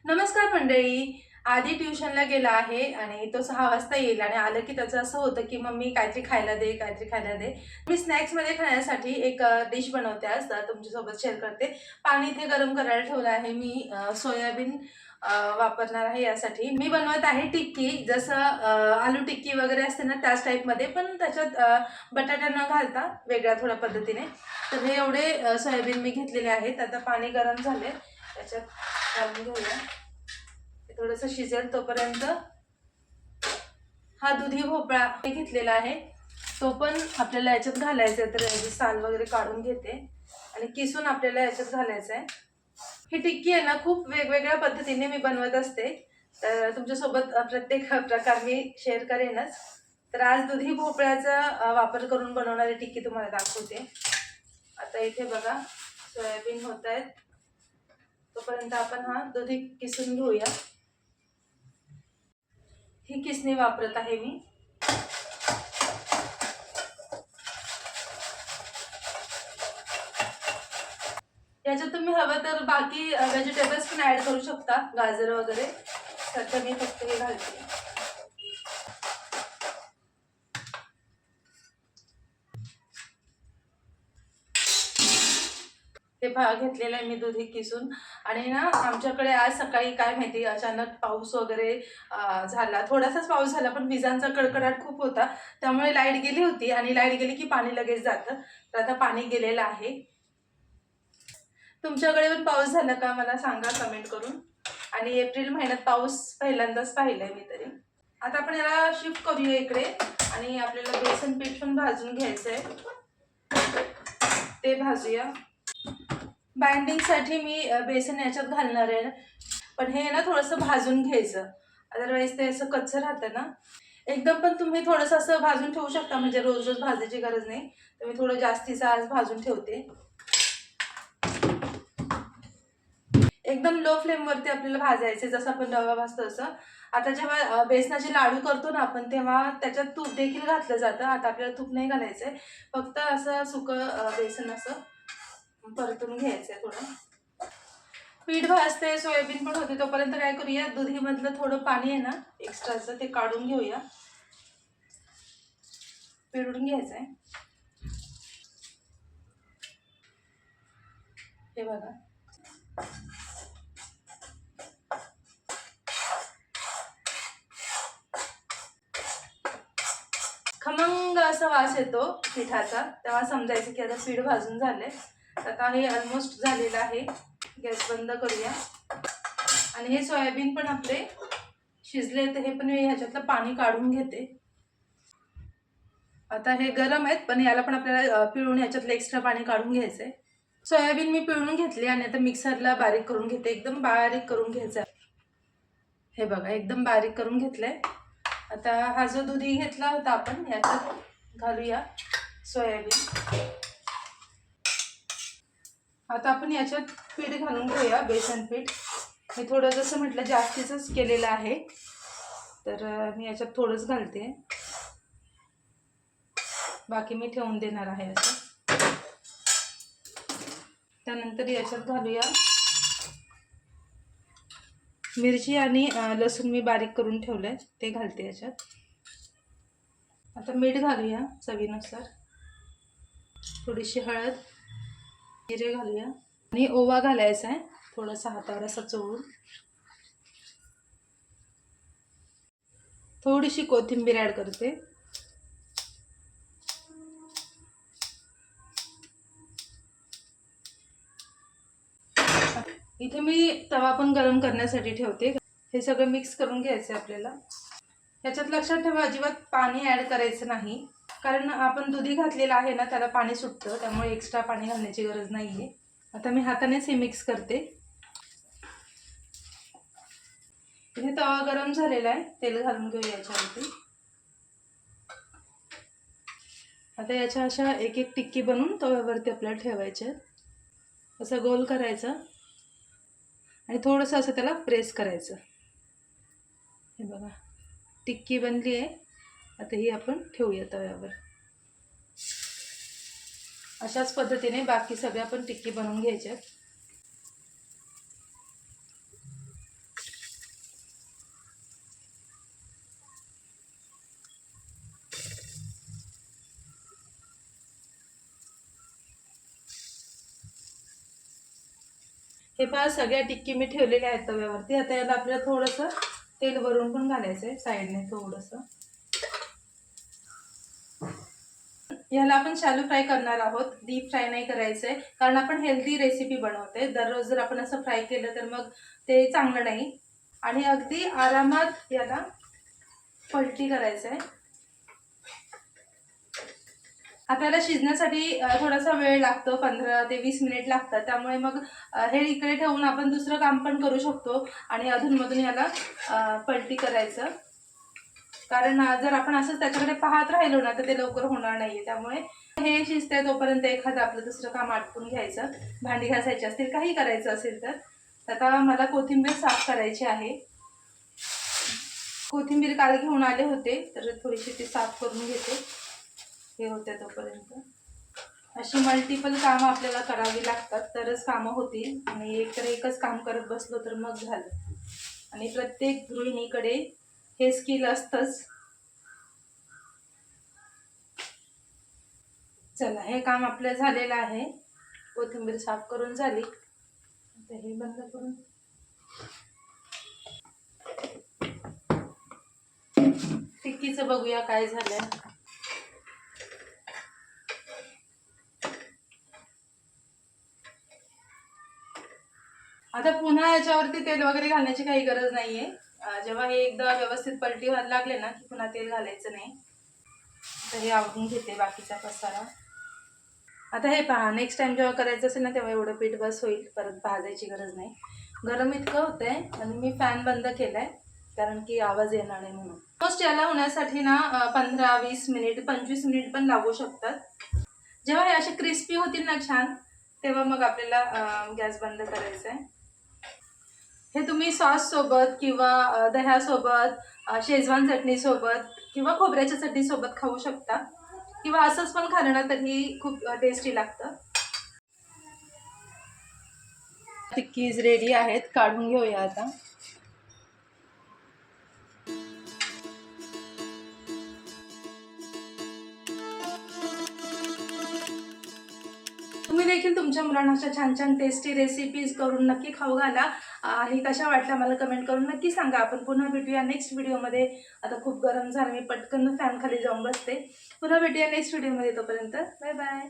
नमस्कार मंडळी. आधी ट्युशनला गेला आहे आणि तो 6 वाजता येईल आणि आलं की त्याचं असं होतं की मम्मी काहीतरी खायला दे, काहीतरी खायला दे. मी स्नॅक्समध्ये खाण्यासाठी एक डिश बनवते आज, तुमच्यासोबत शेअर करते. पाणी इथे गरम करायला ठेवलं आहे. मी सोयाबीन वापरणार आहे यासाठी. मी बनवत आहे टिक्की, जसं आलू टिक्की वगैरे असते ना त्याच टाईपमध्ये, पण त्याच्यात बटाटा न घालता वेगळ्या थोड्या पद्धतीने. तर हे एवढे सोयाबीन मी घेतलेले आहेत. आता पाणी गरम झाले, त्याच्यात घालून घेऊया. थोडंसं शिजेल तोपर्यंत हा दुधी भोपळा घेतलेला आहे, तो पण आपल्याला याच्यात घालायचा आहे. तर याची साल वगैरे काढून घेते आणि किसून आपल्याला याच्यात घालायचं आहे. ही टिक्की आहे ना, खूप वेगवेगळ्या पद्धतीने मी बनवत असते, तर तुमच्यासोबत प्रत्येक प्रकार मी शेअर करेनच. तर आज दुधी भोपळ्याचा वापर करून बनवणारी टिक्की तुम्हाला दाखवते. आता इथे बघा सोयाबीन होत आहेत, तोपर्यंत आपण हा दुधी किसून घेऊया. ही किसणी वापरत आहे मी. याच्यात तुम्ही हवं तर बाकी व्हेजिटेबल्स पण ऍड करू शकता, गाजर वगैरे. तर मी फक्त हे घालते. हे घेतलेलं आहे मी दुधी किसून. आणि ना आमच्याकडे आज सकाळी काय माहिती अचानक पाऊस वगैरे झाला. थोडासाच पाऊस झाला, पण विजांचा कडकडाट खूप होता, त्यामुळे लाईट गेली होती. आणि लाईट गेली की पाणी लगेच जातं. तर आता पाणी गेलेलं आहे. तुमच्याकडे पण पाऊस झाला का मला सांगा कमेंट करून. आणि एप्रिल महिन्यात पाऊस पहिल्यांदाच पाहिलाय मी तरी. आता आपण याला शिफ्ट करूया इकडे. आणि आपल्याला बेसन पीठ पण भाजून घ्यायचंय, ते भाजूया. बाइंडिंगसाठी मी बेसन याच्यात घालणार आहे, पण हे ना थोडंसं भाजून घ्यायचं, अदरवाईज ते असं कच्चं राहतं ना. एकदम पण तुम्ही थोडंसं असं भाजून ठेवू शकता, म्हणजे रोज रोज भाजायची गरज नाही. तर मी थोडं जास्तीचं आज भाजून ठेवते. एकदम लो फ्लेमवरती आपल्याला भाजायचे, जसं आपण रवा भाजतो तसं. आता जेव्हा बेसनाचे लाडू करतो ना आपण, तेव्हा त्याच्यात तूप देखील घातलं जातं. आता आपल्याला तूप नाही घालायचंय, फक्त असं सुकं बेसन असं परतून घ्यायचंय थोडं. पीठ भाजते, सोयाबीन पण होते, तोपर्यंत काय करूया, दुधीमधलं थोडं पाणी आहे ना एक्स्ट्राचं, ते काढून घेऊया. पिळून घ्यायचंय. हे बघा, खमंग असा वास येतो पिठाचा, तेव्हा समजायचं की आता पीठ भाजून झालंय. आता हे ऑलमोस्ट झालेलं आहे. गॅस बंद करूया. आणि हे सोयाबीन पण आपले शिजले, तर हे पण मी ह्याच्यातलं पाणी काढून घेते. आता हे गरम आहेत, पण याला पण आपल्याला पिळून ह्याच्यातलं एक्स्ट्रा पाणी काढून घ्यायचंय. सोयाबीन मी पिळून घेतली आणि आता मिक्सरला बारीक करून घेते. एकदम बारीक करून घ्यायचं. हे बघा, एकदम बारीक करून घेतलंय. आता हा जो दुधी घेतला होता आपण, याच्यात घालूया सोयाबीन. आता आपण याच्यात पीठ घालून घेऊया, बेसन पीठ. मी थोडं जसं म्हटलं जास्तीचंच केलेलं आहे, तर मी याच्यात थोडंच घालते, बाकी मी ठेवून देणार आहे असं. त्यानंतर याच्यात घालूया मिरची आणि लसूण मी बारीक करून ठेवलंय, ते घालते याच्यात. आता मीठ घालूया चवीनुसार, थोडीशी हळद, जिरे घालूया आणि ओवा घालायचा आहे थोडासा हातावर असा चोळून. थोडीशी कोथिंबीर ॲड करते. इथे मी तवा पण गरम करण्यासाठी ठेवते. हे सगळं मिक्स करून घ्यायचं आपल्याला. याच्यात लक्षात ठेवा, अजिबात पाणी ॲड करायचं नाही, कारण आपण दुधी घातलेलं आहे ना, त्याला पाणी सुटतं, त्यामुळे एक्स्ट्रा पाणी घालण्याची गरज नाही आहे. आता मी हातानेच हे मिक्स करते. इथे तवा गरम झालेला आहे, तेल घालून घेऊया याच्यावरती. आता याच्या अशा एक एक टिक्की बनवून तव्यावरती आपल्याला ठेवायच्या. असं गोल करायचं आणि थोडंसं असं त्याला प्रेस करायचं. हे बघा, टिक्की बनली आहे. आता ही आपण ठेवूया तव्यावर. अशाच पद्धतीने बाकी सगळ्या पण टिक्की बनवून घ्यायच्या. हे पहा सगळ्या टिक्की मी ठेवलेल्या आहेत तव्यावरती. आता याला आपल्याला थोडंसं तेल वरून पण घालायचं आहे साईडने थोडंसं. याला आपण शॅलो फ्राय करणार आहोत, डीप फ्राय नाही करायचं आहे, कारण आपण हेल्दी रेसिपी बनवते. दररोज जर आपण असं फ्राय केलं तर मग ते चांगलं नाही. आणि अगदी आरामात याला पलटी करायचं आहे. आपल्याला शिजण्यासाठी थोडासा वेळ लागतो, 15 ते 20 मिनिट लागतात. त्यामुळे मग हे इकडे ठेवून आपण दुसरं काम पण करू शकतो आणि अधूनमधून याला पलटी करायचं. कारण जर आपण असंच त्याच्याकडे पाहत राहिलो ना तर ते लवकर होणार नाहीये. त्यामुळे हे शिजतंय तोपर्यंत एखादं आपलं दुसरं काम आटपून घ्यायचं. भांडी घासायची असतील, काही करायचं असेल तर. आता मला कोथिंबीर साफ करायची आहे. कोथिंबीर काल घेऊन आले होते तर थोडीशी ती साफ करून घेते. हे होते तोपर्यंत. अशी मल्टिपल कामं आपल्याला करावी लागतात तरच कामं होतील. आणि एकच काम करत बसलो तर मग झालं. आणि प्रत्येक गृहिणीकडे हे स्किल असतंच. चला, हे काम आपलं झालेलं आहे. कोथिंबीर साफ करून झाली. आता हे बंद करून टिक्कीचं बघूया काय झालंय. आता पुन्हा याच्यावरती तेल वगैरे घालण्याची काही गरज नाहीये. जेव्हा हे एकदा व्यवस्थित पलटी व्हायला लागले ना की पुन्हा तेल घालायचं नाही. तर हे आवडून घेते बाकीचा पसारा. आता हे पहा, नेक्स्ट टाइम जेव्हा करायचं असेल ना तेव्हा एवढं पीठ बस होईल, परत भाजायची गरज नाही. गरम इतकं होतंय आणि मी फॅन बंद केलाय कारण की आवाज येणार नाही म्हणून. मोस्ट याला होण्यासाठी ना 15-20 मिनिट 25 मिनिट पण लागू शकतात. जेव्हा हे असे क्रिस्पी होतील ना छान, तेव्हा मग आपल्याला गॅस बंद करायचा आहे. हे तुम्ही सॉस सोबत किंवा दह्यासोबत, शेजवान चटणीसोबत किंवा खोबऱ्याच्या चटणीसोबत खाऊ शकता, किंवा असंच पण खाल्लं ना तरी खूप टेस्टी लागतं. टिक्कीज रेडी आहेत, काढून घेऊया आता. तुम्ही देखील तुमच्या मुलांना अशा छान छान टेस्टी रेसिपीज करून नक्की खाऊ घाला. आणि कशा वाटल्या मला कमेंट करून नक्की सांगा. आपण पुन्हा भेटूया नेक्स्ट व्हिडिओमध्ये. आता खूप गरम झालं, मी पटकन फॅन खाली जाऊन बसते. पुन्हा भेटूया नेक्स्ट व्हिडिओमध्ये. तोपर्यंत बाय बाय.